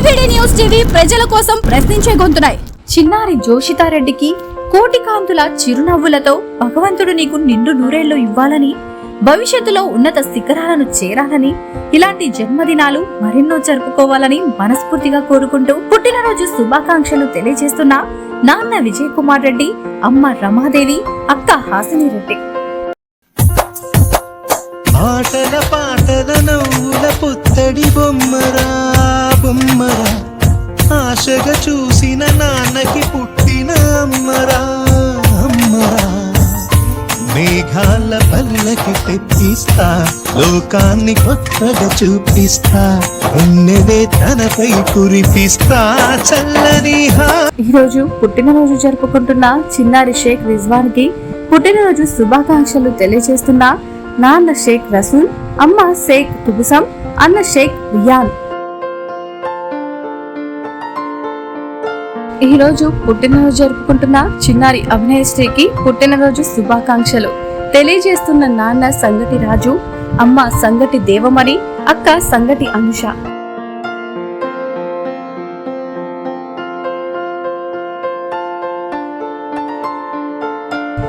ఈవీడీ news TV ప్రజల కోసం ప్రశ్నించే గొంతునాయి. చిన్నారి జోషితారెడ్డికి కోటి కాంతుల చిరునవ్వులతో భగవంతుడు నీకు నిండు నూరేళ్లు ఇవ్వాలని, భవిష్యత్తులో ఉన్నత శిఖరాలను చేరాలని, ఇలాంటి జన్మదినాలు మరెన్నో జరుపుకోవాలని మనస్ఫూర్తిగా కోరుకుంటూ పుట్టినరోజు శుభాకాంక్షలు తెలియజేస్తున్న నాన్న విజయ్ కుమార్ రెడ్డి, అమ్మ రమాదేవి, అక్క హాసిని రెడ్డి. ఆటల పాటల నవ్వుల పుత్తడి బొమ్మరా బొమ్మరా, ఆశగా చూసిన నాన్నకి పుట్టిన అమ్మరా అమ్మరా. మేఘాల పల్లకి తెప్పిస్తా, లోకాన్ని కొత్తగా చూపిస్తా, ఉన్నదే తనపై కురిపిస్తా చల్లని. ఈరోజు పుట్టినరోజు జరుపుకుంటున్న చిన్నారి షేక్ రిజ్వాన్ కి పుట్టినరోజు శుభాకాంక్షలు తెలియజేస్తున్న నాన్న షేక్ రసూల్, అమ్మ షేక్ తుబుసం, అన్న షేక్ రియాన్. ఈ రోజు పుట్టినరోజు జరుపుకుంటున్న చిన్నారి అభినయశ్రీకి పుట్టినరోజు శుభాకాంక్షలు తెలియజేస్తున్న నాన్న సంగటి రాజు, అమ్మ సంగటి దేవమణి, అక్క సంగటి అనుష.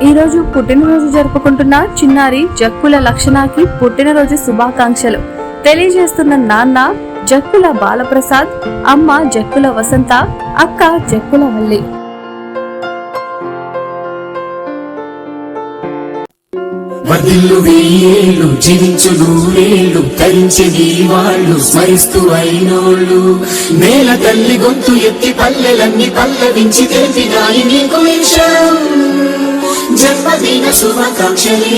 ఈ రోజు పుట్టినరోజు జరుపుకుంటున్న చిన్నారి జక్కుల లక్షణాకి పుట్టినరోజు శుభాకాంక్షలు తెలియజేస్తున్న నాన్న జక్కుల బాలప్రసాద్, అమ్మ జక్కుల వసంత, అక్క జక్కుల వల్లి. వదిల్లు వెయ్యేళ్ళు జీవించు నూరేళ్ళు, తరించి వాళ్ళు స్మరిస్తూ అయినోళ్ళు, నేల తల్లి గొంతు ఎత్తి పల్లెలన్నీ పల్లవించి తెలిపినాయి నీకు విషయం. జన్మదిన శుభాకాంక్షలే.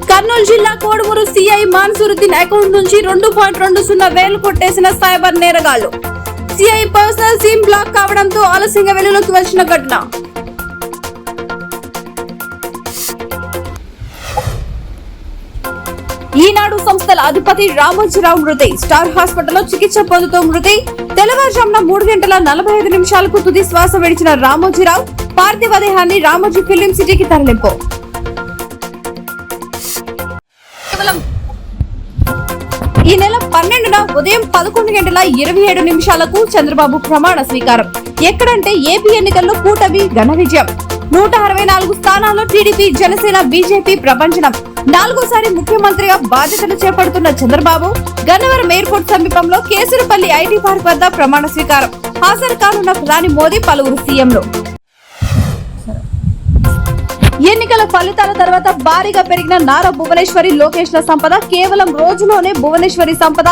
కర్నూలు జిల్లా కోడుమూరు సిఐ మాన్సూరుద్దీన్ అకౌంట్ నుంచి 2.20 వేలు కొట్టేసిన సైబర్ నేరగాళ్లు. సిఐ పర్సనల్ సిమ్ బ్లాక్ కావడంతో ఆలస్యంగా వెలుగులోకి వచ్చిన ఘటన. ఈనాడు సంస్థల అధిపతి రామోజీరావు మృతి. స్టార్ హాస్పిటల్లో చికిత్స పొందుతూ మృతి. తెల్లవారుజామున 3:45 తుది శ్వాస విడిచిన రామోజీరావు పార్థివ దేహాన్ని రామోజీ ఫిలిం సిటీకి తరలింపు. ఈ నెల 12న ఉదయం 11:27 చంద్రబాబు ప్రమాణ స్వీకారం. ఎక్కడంటే ఏపీ ఎన్నికల్లో కూటమి ఘన విజయం. 164 స్థానాల్లో టీడీపీ, జనసేన, బీజేపీ ప్రభంజనం. 4వ ముఖ్యమంత్రిగా బాధ్యతలు చేపడుతున్న చంద్రబాబు గన్నవరం ఎయిర్పోర్ట్ సమీపంలో కేసులపల్లి ఐటీ పార్క్ వద్ద ప్రమాణ స్వీకారం. హాజరు కానున్న ప్రధాని మోదీ, పలువురు సీఎంలు. ఎన్నికల ఫలితాల తర్వాత భారీగా పెరిగిన నారా భువనేశ్వరి, లోకేష్ల సంపద. కేవలం రోజులోనే భువనేశ్వరి సంపద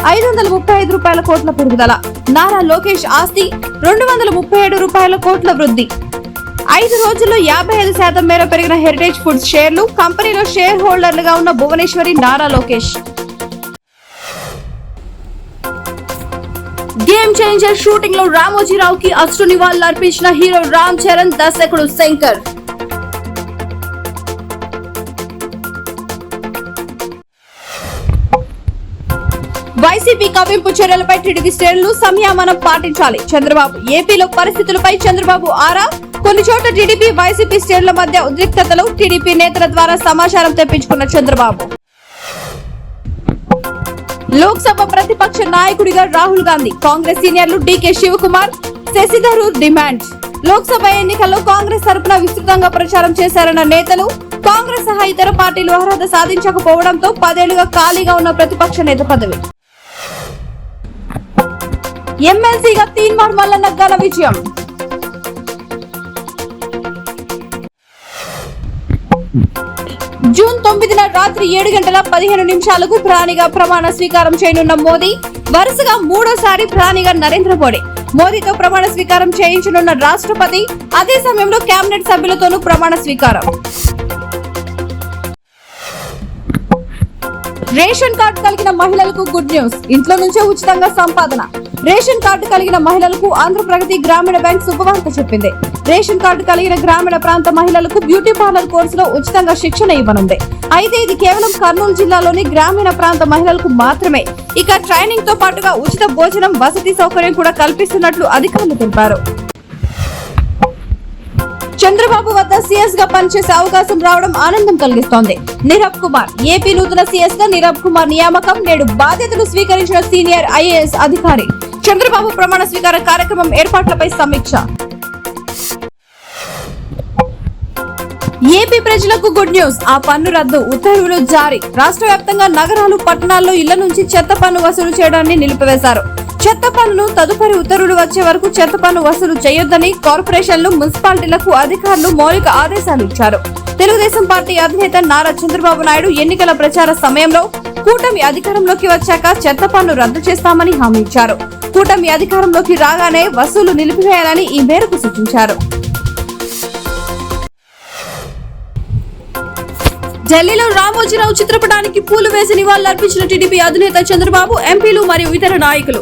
535 రూపాయల కోట్ల పెరుగుదల. నారా లోకేష్ ఆస్తి 237 కోట్ల వృద్ధి. 5 రోజుల్లో 55% మేర పెరిగిన హెరిటేజ్ ఫుడ్స్ షేర్లు. కంపెనీలో షేర్ హోల్డర్లుగా ఉన్న Bhuvaneshwari, Nara Lokesh. Game changer shooting లో రామోజీరావుకి అశ్రు నివాళులు అర్పించిన హీరో రామ్ చరణ్, దర్శకుడు శంకర్. వైసీపీ కవ్వింపు చర్యలపై టీడీపీ శ్రేణులు సంయమనం పాటించాలి. చంద్రబాబు. ఏపీలో పరిస్థితులపై చంద్రబాబు ఆరా. కొన్ని చోట్ల టీడీపీ, వైసీపీ శ్రేణుల మధ్య ఉద్రిక్తతలు. టీడీపీ నేతల ద్వారా సమాచారం తెప్పించుకున్న చంద్రబాబు. లోక్సభ ప్రతిపక్ష నాయకుడిగా రాహుల్ గాంధీ. కాంగ్రెస్ సీనియర్లు డీకే శివకుమార్, శశి థరూర్ డిమాండ్. లోక్సభ ఎన్నికల్లో కాంగ్రెస్ తరపున విస్తృతంగా ప్రచారం చేశారన్న నేతలు. కాంగ్రెస్ సహా ఇతర పార్టీలు అర్హత సాధించకపోవడంతో 10 ఏళ్లుగా ఖాళీగా ఉన్న ప్రతిపక్ష నేత పదవి. ఎమ్మెల్సీగా తీన్మార్ మల్లన్న ఘన విజయం. జూన్ 9న రాత్రి 7:15 ప్రధానిగా ప్రమాణ స్వీకారం చేయనున్న మోదీ. వరుసగా 3వ ప్రధానిగా నరేంద్ర మోడీ. మోదీతో ప్రమాణ స్వీకారం చేయించనున్న రాష్ట్రపతి. అదే సమయంలో కేబినెట్ సభ్యులతోనూ ప్రమాణ స్వీకారం. రేషన్ కార్డు కలిగిన మహిళలకు గుడ్ న్యూస్. ఇంట్లో నుంచే ఉచితంగా సంపాదన. రేషన్ కార్డు కలిగిన మహిళలకు ఆంధ్రప్రగతి గ్రామీణ బ్యాంక్ శుభవార్త చెప్పింది. రేషన్ కార్డు కలిగిన గ్రామీణ ప్రాంత మహిళలకు బ్యూటీ పార్లర్ కోర్సులో ఉచితంగా శిక్షణ ఇవ్వనుంది. అయితే ఇది కేవలం కర్నూలు జిల్లాలోని గ్రామీణ ప్రాంత మహిళలకు మాత్రమే. ఇక ట్రైనింగ్ తో పాటుగా ఉచిత భోజనం, వసతి సౌకర్యం కూడా కల్పిస్తున్నట్లు అధికారులు తెలిపారు. చంద్రబాబు వద్ద సీఎస్ గా పనిచేసే అవకాశం రావడం ఆనందం కలిగిస్తోంది. నీరబ్ కుమార్ ఏపీ నూతన సీఎస్ గా నీరబ్ కుమార్ నియామకం. నేడు బాధ్యతలు స్వీకరించిన సీనియర్ ఐఏఎస్ అధికారి. చంద్రబాబు ప్రమాణ స్వీకార కార్యక్రమం ఏర్పాట్లపై సమీక్ష. ఏపీ ప్రజలకు గుడ్ న్యూస్. ఆ పన్ను రద్దు ఉత్తర్వులు జారీ. రాష్ట్ర వ్యాప్తంగా నగరాలు, పట్టణాల్లో ఇళ్ల నుంచి చెత్త పన్ను వసూలు చేయడాన్ని నిలిపివేశారు. చెత్త పన్నును తదుపరి ఉత్తర్వులు వచ్చే వరకు చెత్త పన్ను వసూలు చేయొద్దని కార్పొరేషన్లు, మున్సిపాలిటీలకు అధికారులు మౌలిక ఆదేశాలు ఇచ్చారు. తెలుగుదేశం పార్టీ అధినేత నారా చంద్రబాబు నాయుడు ఎన్నికల ప్రచార సమయంలో కూటమి అధికారంలోకి వచ్చాక చెత్త పన్ను రద్దు చేస్తామని హామీ ఇచ్చారు. కూటమి అధికారంలోకి రాగానే వసూలు నిలిపివేయాలని ఈ మేరకు సూచించారు. ఢిల్లీలో రామోజీరావు చిత్రపటానికి పూలు వేసి నివాళులర్పించిన టీడీపీ అధినేత చంద్రబాబు, ఎంపీలు మరియు ఇతర నాయకులు.